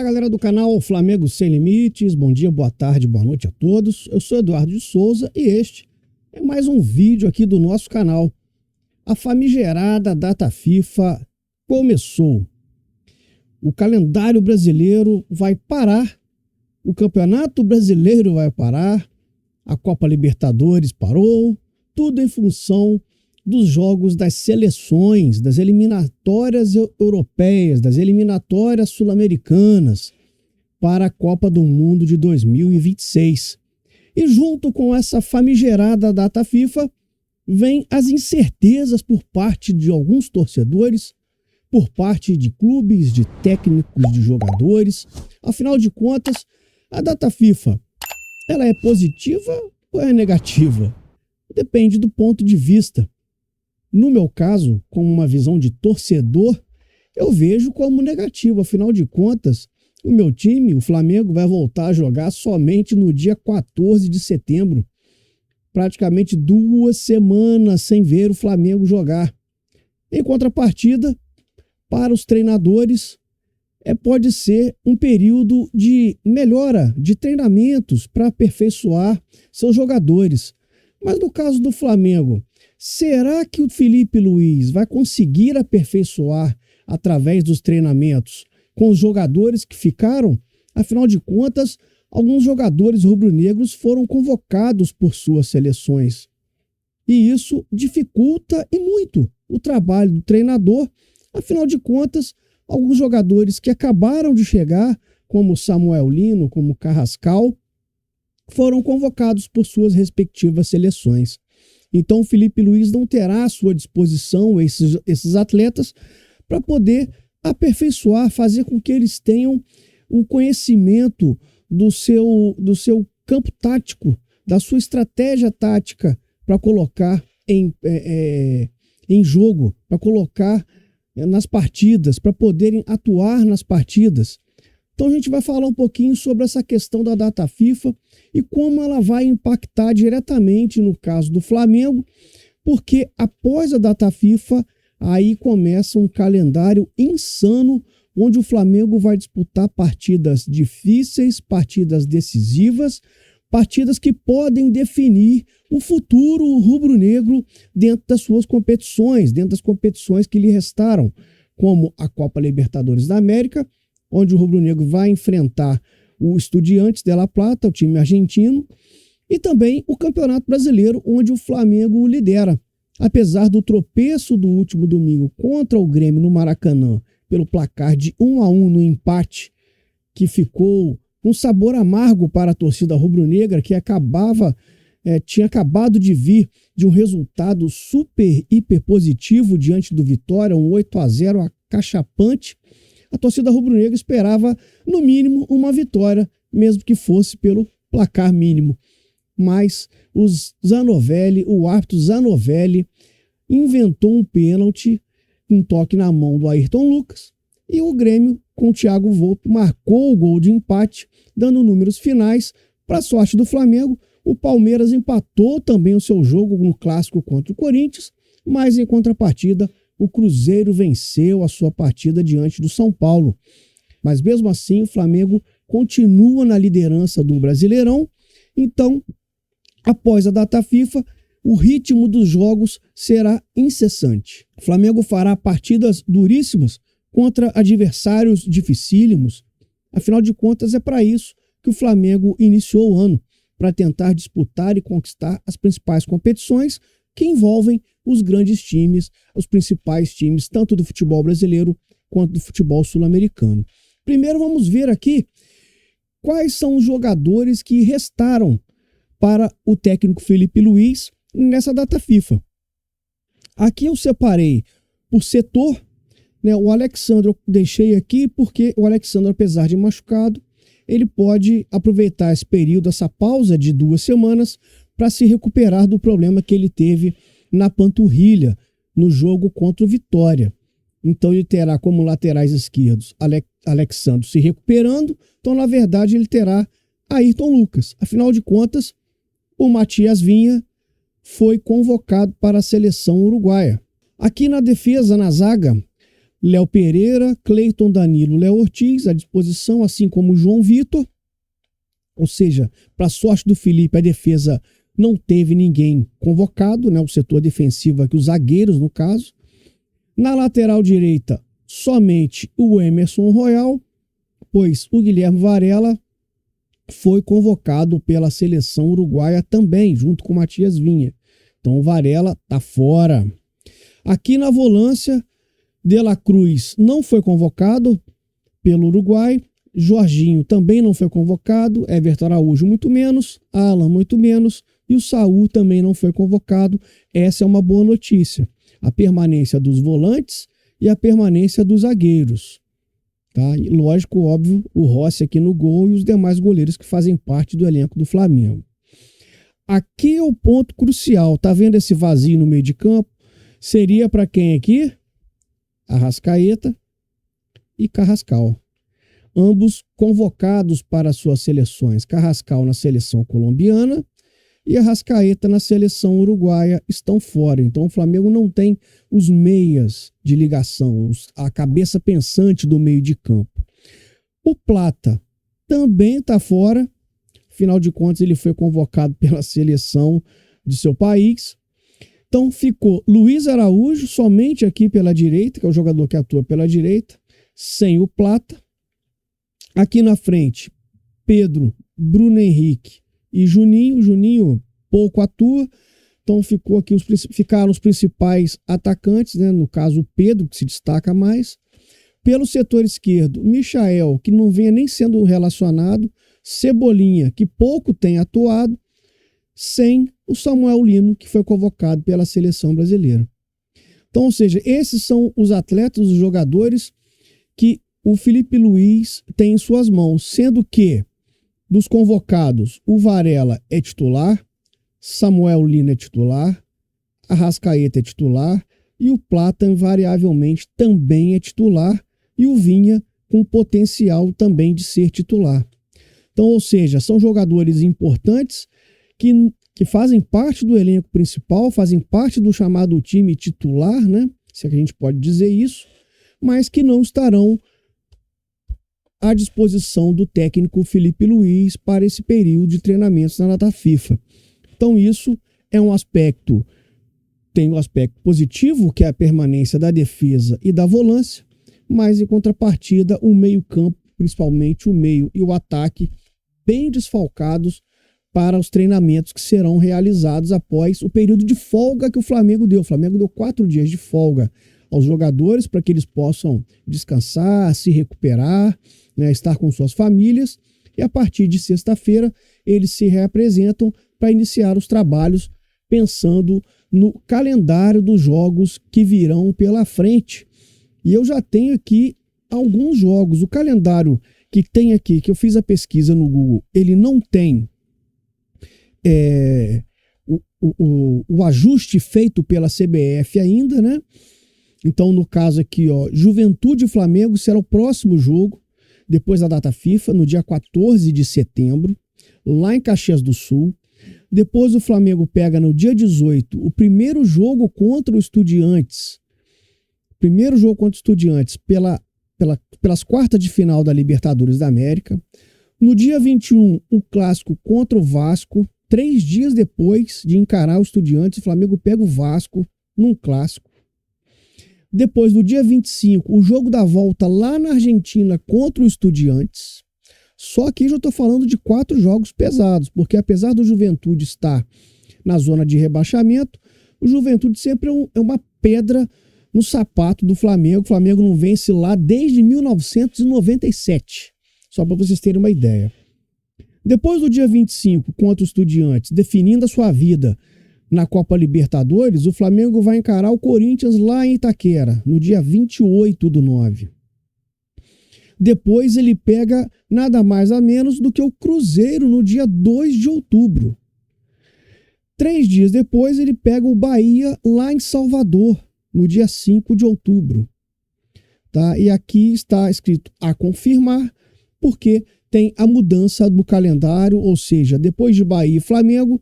Fala, galera do canal Flamengo Sem Limites, bom dia, boa tarde, boa noite a todos. Eu sou Eduardo de Souza e este é mais um vídeo aqui do nosso canal. A famigerada data FIFA começou. O calendário brasileiro vai parar, o Campeonato Brasileiro vai parar, a Copa Libertadores parou, tudo em função dos jogos das seleções, das eliminatórias europeias, das eliminatórias sul-americanas para a Copa do Mundo de 2026. E junto com essa famigerada data FIFA, vem as incertezas por parte de alguns torcedores, por parte de clubes, de técnicos, de jogadores. Afinal de contas, a data FIFA, ela é positiva ou é negativa? Depende do ponto de vista. No meu caso, com uma visão de torcedor, eu vejo como negativo. Afinal de contas, o meu time, o Flamengo, vai voltar a jogar somente no dia 14 de setembro. Praticamente 2 semanas sem ver o Flamengo jogar. Em contrapartida, para os treinadores, pode ser um período de melhora, de treinamentos para aperfeiçoar seus jogadores. Mas no caso do Flamengo, será que o Felipe Luiz vai conseguir aperfeiçoar através dos treinamentos com os jogadores que ficaram? Afinal de contas, alguns jogadores rubro-negros foram convocados por suas seleções. E isso dificulta e muito o trabalho do treinador. Afinal de contas, alguns jogadores que acabaram de chegar, como Samuel Lino, como Carrascal, foram convocados por suas respectivas seleções. Então o Felipe Luiz não terá à sua disposição esses atletas para poder aperfeiçoar, fazer com que eles tenham o conhecimento do seu campo tático, da sua estratégia tática para colocar em jogo, para colocar nas partidas, para poderem atuar nas partidas. Então a gente vai falar um pouquinho sobre essa questão da data FIFA e como ela vai impactar diretamente no caso do Flamengo, porque após a data FIFA, aí começa um calendário insano, onde o Flamengo vai disputar partidas difíceis, partidas decisivas, partidas que podem definir o futuro rubro-negro dentro das suas competições, dentro das competições que lhe restaram, como a Copa Libertadores da América, onde o rubro-negro vai enfrentar o Estudiantes de La Plata, o time argentino, e também o Campeonato Brasileiro, onde o Flamengo lidera. Apesar do tropeço do último domingo contra o Grêmio no Maracanã, pelo placar de 1-1 no empate, que ficou um sabor amargo para a torcida rubro-negra, que tinha acabado de vir de um resultado super, hiper positivo diante do Vitória, um 8-0 acachapante. A torcida rubro-negra esperava, no mínimo, uma vitória, mesmo que fosse pelo placar mínimo. Mas o árbitro Zanovelli inventou um pênalti, um toque na mão do Ayrton Lucas, e o Grêmio, com o Thiago Volpi, marcou o gol de empate, dando números finais. Para a sorte do Flamengo, o Palmeiras empatou também o seu jogo no clássico contra o Corinthians, mas em contrapartida, o Cruzeiro venceu a sua partida diante do São Paulo. Mas mesmo assim, o Flamengo continua na liderança do Brasileirão. Então, após a data FIFA, o ritmo dos jogos será incessante. O Flamengo fará partidas duríssimas contra adversários dificílimos. Afinal de contas, é para isso que o Flamengo iniciou o ano, para tentar disputar e conquistar as principais competições que envolvem os grandes times, os principais times, tanto do futebol brasileiro quanto do futebol sul-americano. Primeiro vamos ver aqui quais são os jogadores que restaram para o técnico Felipe Luiz nessa data FIFA. Aqui eu separei por setor, né? O Alexandre eu deixei aqui porque o Alexandre, apesar de machucado, ele pode aproveitar esse período, essa pausa de 2 semanas, para se recuperar do problema que ele teve na panturrilha no jogo contra o Vitória. Então ele terá como laterais esquerdos Alexandre se recuperando, então na verdade ele terá Ayrton Lucas. Afinal de contas, o Matias Vinha foi convocado para a seleção uruguaia. Aqui na defesa, na zaga, Léo Pereira, Cleiton Danilo, Léo Ortiz à disposição, assim como o João Vitor. Ou seja, para sorte do Felipe, a defesa não teve ninguém convocado, né? O setor defensivo aqui, os zagueiros no caso. Na lateral direita, somente o Emerson Royal, pois o Guilherme Varela foi convocado pela seleção uruguaia também, junto com o Matias Vinha. Então o Varela está fora. Aqui na volância, De La Cruz não foi convocado pelo Uruguai. Jorginho também não foi convocado. Everton Araújo muito menos. Alan muito menos. E o Saul também não foi convocado. Essa é uma boa notícia. A permanência dos volantes e a permanência dos zagueiros. Tá? E lógico, óbvio, o Rossi aqui no gol e os demais goleiros que fazem parte do elenco do Flamengo. Aqui é o ponto crucial. Tá vendo esse vazio no meio de campo? Seria para quem aqui? Arrascaeta e Carrascal. Ambos convocados para suas seleções. Carrascal na seleção colombiana e Arrascaeta na seleção uruguaia estão fora. Então o Flamengo não tem os meias de ligação, a cabeça pensante do meio de campo. O Plata também está fora. Afinal de contas, ele foi convocado pela seleção de seu país. Então ficou Luiz Araújo somente aqui pela direita, que é o jogador que atua pela direita, sem o Plata. Aqui na frente, Pedro, Bruno Henrique e Juninho. Juninho pouco atua, então ficaram os principais atacantes, né? No caso o Pedro, que se destaca mais. Pelo setor esquerdo, Michael, que não vinha nem sendo relacionado, Cebolinha, que pouco tem atuado, sem o Samuel Lino, que foi convocado pela seleção brasileira. Então, ou seja, esses são os atletas, os jogadores que o Felipe Luiz tem em suas mãos, sendo que dos convocados, o Varela é titular, Samuel Lino é titular, Arrascaeta é titular e o Plata invariavelmente também é titular e o Vinha com potencial também de ser titular. Então, ou seja, são jogadores importantes que fazem parte do elenco principal, fazem parte do chamado time titular, né? Se é que a gente pode dizer isso, mas que não estarão à disposição do técnico Felipe Luiz para esse período de treinamentos na data FIFA. Então isso é um aspecto, tem um aspecto positivo, que é a permanência da defesa e da volância, mas em contrapartida o meio-campo, principalmente o meio e o ataque, bem desfalcados para os treinamentos que serão realizados após o período de folga que o Flamengo deu. O Flamengo deu 4 dias de folga aos jogadores para que eles possam descansar, se recuperar, né, estar com suas famílias, e a partir de sexta-feira eles se reapresentam para iniciar os trabalhos pensando no calendário dos jogos que virão pela frente. E eu já tenho aqui alguns jogos. O calendário que tem aqui, que eu fiz a pesquisa no Google, ele não tem o ajuste feito pela CBF ainda, né? Então, no caso aqui, ó, Juventude e Flamengo será o próximo jogo, depois da data FIFA, no dia 14 de setembro, lá em Caxias do Sul. Depois o Flamengo pega no dia 18 o primeiro jogo contra o Estudiantes. Primeiro jogo contra o Estudiantes pelas quartas de final da Libertadores da América. No dia 21, o clássico contra o Vasco. 3 dias depois de encarar o Estudiantes, o Flamengo pega o Vasco num clássico. Depois, no dia 25, o jogo da volta lá na Argentina contra o Estudiantes. Só que eu já estou falando de 4 jogos pesados, porque apesar do Juventude estar na zona de rebaixamento, o Juventude sempre é uma pedra no sapato do Flamengo. O Flamengo não vence lá desde 1997, só para vocês terem uma ideia. Depois do dia 25, contra o Estudiantes, definindo a sua vida na Copa Libertadores, o Flamengo vai encarar o Corinthians lá em Itaquera, no dia 28/9. Depois ele pega nada mais a menos do que o Cruzeiro no dia 2 de outubro. 3 dias depois ele pega o Bahia lá em Salvador, no dia 5 de outubro. Tá? E aqui está escrito a confirmar, porque tem a mudança do calendário, ou seja, depois de Bahia e Flamengo,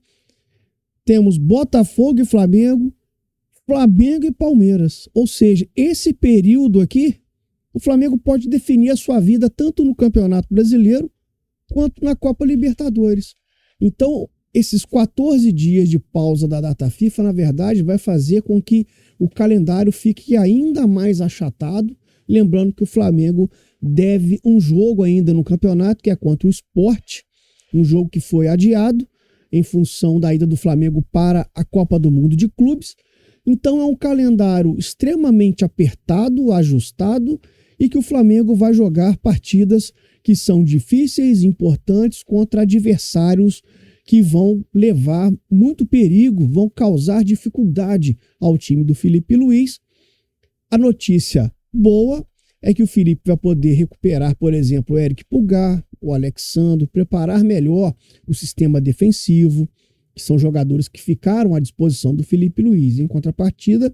temos Botafogo e Flamengo, Flamengo e Palmeiras. Ou seja, esse período aqui o Flamengo pode definir a sua vida tanto no Campeonato Brasileiro quanto na Copa Libertadores. Então, esses 14 dias de pausa da data FIFA, na verdade, vai fazer com que o calendário fique ainda mais achatado. Lembrando que o Flamengo deve um jogo ainda no campeonato, que é contra o Sport, um jogo que foi adiado em função da ida do Flamengo para a Copa do Mundo de Clubes. Então é um calendário extremamente apertado, ajustado, e que o Flamengo vai jogar partidas que são difíceis, importantes, contra adversários que vão levar muito perigo, vão causar dificuldade ao time do Felipe Luiz. A notícia boa é que o Felipe vai poder recuperar, por exemplo, o Eric Pulgar, o Alexandre, preparar melhor o sistema defensivo, que são jogadores que ficaram à disposição do Felipe Luiz. Em contrapartida,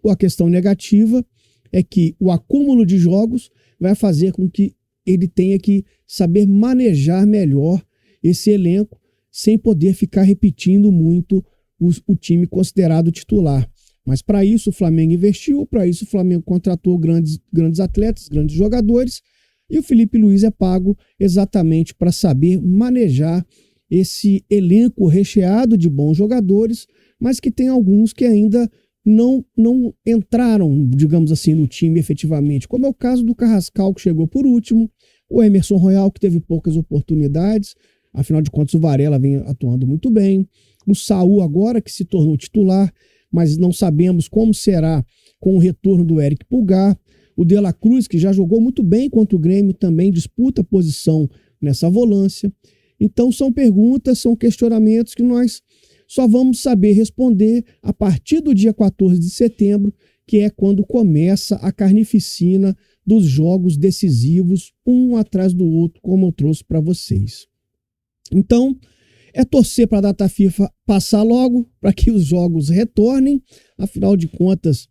a questão negativa é que o acúmulo de jogos vai fazer com que ele tenha que saber manejar melhor esse elenco, sem poder ficar repetindo muito o time considerado titular. Mas para isso o Flamengo investiu, para isso o Flamengo contratou grandes atletas, grandes jogadores, e o Felipe Luiz é pago exatamente para saber manejar esse elenco recheado de bons jogadores, mas que tem alguns que ainda não entraram, digamos assim, no time efetivamente, como é o caso do Carrascal, que chegou por último, o Emerson Royal, que teve poucas oportunidades, afinal de contas o Varela vem atuando muito bem, o Saul agora que se tornou titular, mas não sabemos como será com o retorno do Eric Pulgar, o De La Cruz, que já jogou muito bem contra o Grêmio, também disputa posição nessa volância. Então são perguntas, são questionamentos que nós só vamos saber responder a partir do dia 14 de setembro, que é quando começa a carnificina dos jogos decisivos, um atrás do outro, como eu trouxe para vocês. Então, é torcer para a data FIFA passar logo, para que os jogos retornem. Afinal de contas,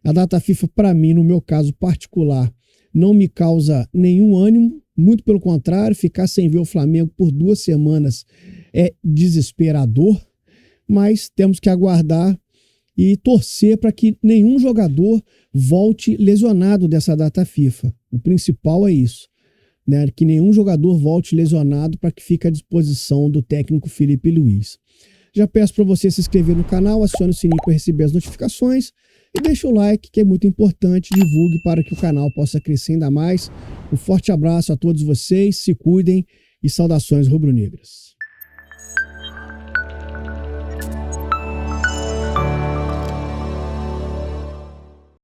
a data FIFA, para mim, no meu caso particular, não me causa nenhum ânimo. Muito pelo contrário, ficar sem ver o Flamengo por 2 semanas é desesperador. Mas temos que aguardar e torcer para que nenhum jogador volte lesionado dessa data FIFA. O principal é isso, né? Que nenhum jogador volte lesionado, para que fique à disposição do técnico Felipe Luiz. Já peço para você se inscrever no canal, acione o sininho para receber as notificações e deixe o like, que é muito importante, divulgue para que o canal possa crescer ainda mais. Um forte abraço a todos vocês, se cuidem e saudações rubro-negras.